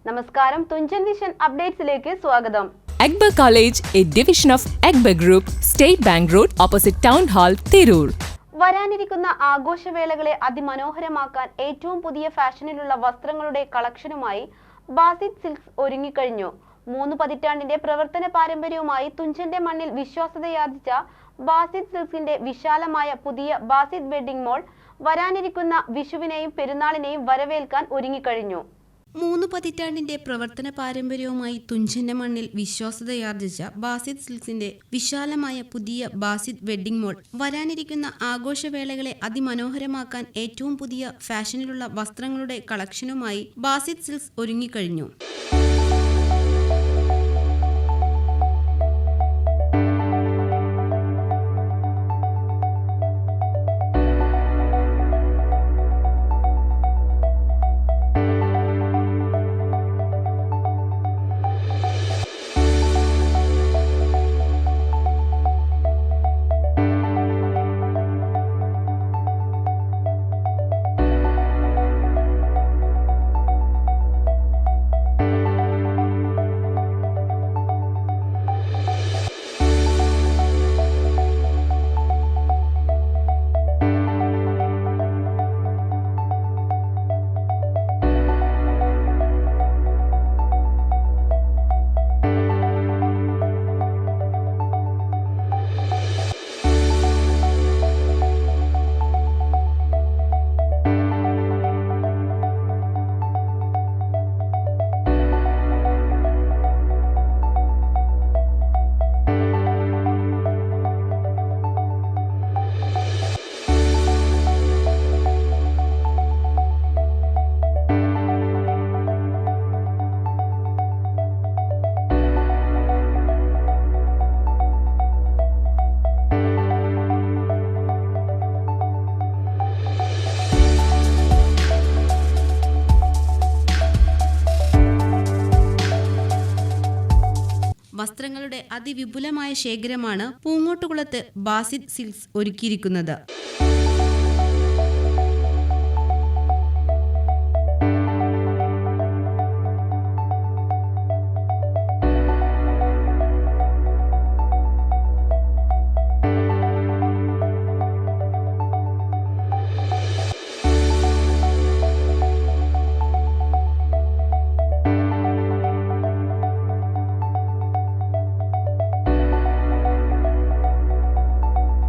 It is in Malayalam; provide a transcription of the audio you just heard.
നമസ്കാരം, തുഞ്ചൻ വിഷൻ അപ്ഡേറ്റ്സിലേക്ക് സ്വാഗതം. Akbar College, a division of Akbar Group, State Bank Road, opposite Town Hall, Tirur. വരാനിരിക്കുന്ന ആഘോഷവേളകളെ അതിമനോഹരമാക്കാൻ ഏറ്റവും പുതിയ ഫാഷനിലുള്ള വസ്ത്രങ്ങളുടെ കളക്ഷനുമായി ബാസിത് സിൽക്സ് ഒരുങ്ങിക്കഴിഞ്ഞു. 3 പതിറ്റാണ്ടിന്റെ പ്രവർത്തന പാരമ്പര്യവുമായി തുഞ്ചന്റെ മണ്ണിൽ വിശ്വാസ്യതയാർജിച്ച ബാസിത് സിൽക്സിന്റെ വിശാലമായ പുതിയ ബാസിത് വെഡിംഗ് മോൾ വരാനിരിക്കുന്ന വിഷുവിനെയും പെരുന്നാളിനെയും വരവേൽക്കാൻ ഒരുങ്ങിക്കഴിഞ്ഞു. 3 പതിറ്റാണ്ടിന്റെ പ്രവർത്തന പാരമ്പര്യവുമായി തുഞ്ചന്റെ മണ്ണിൽ വിശ്വാസ്യതയാർജിച്ച ബാസിത് സിൽക്സിന്റെ വിശാലമായ പുതിയ ബാസിത് വെഡിംഗ് മോൾ വരാനിരിക്കുന്ന ആഘോഷവേളകളെ അതിമനോഹരമാക്കാൻ ഏറ്റവും പുതിയ ഫാഷനിലുള്ള വസ്ത്രങ്ങളുടെ കളക്ഷനുമായി ബാസിത് സിൽക്സ് ഒരുങ്ങിക്കഴിഞ്ഞു. വസ്ത്രങ്ങളുടെ അതിവിപുലമായ ശേഖരമാണ് പൂങ്ങോട്ടുകുളത്ത് ബാസിത് സിൽക്സ് ഒരുക്കിയിരിക്കുന്നത്.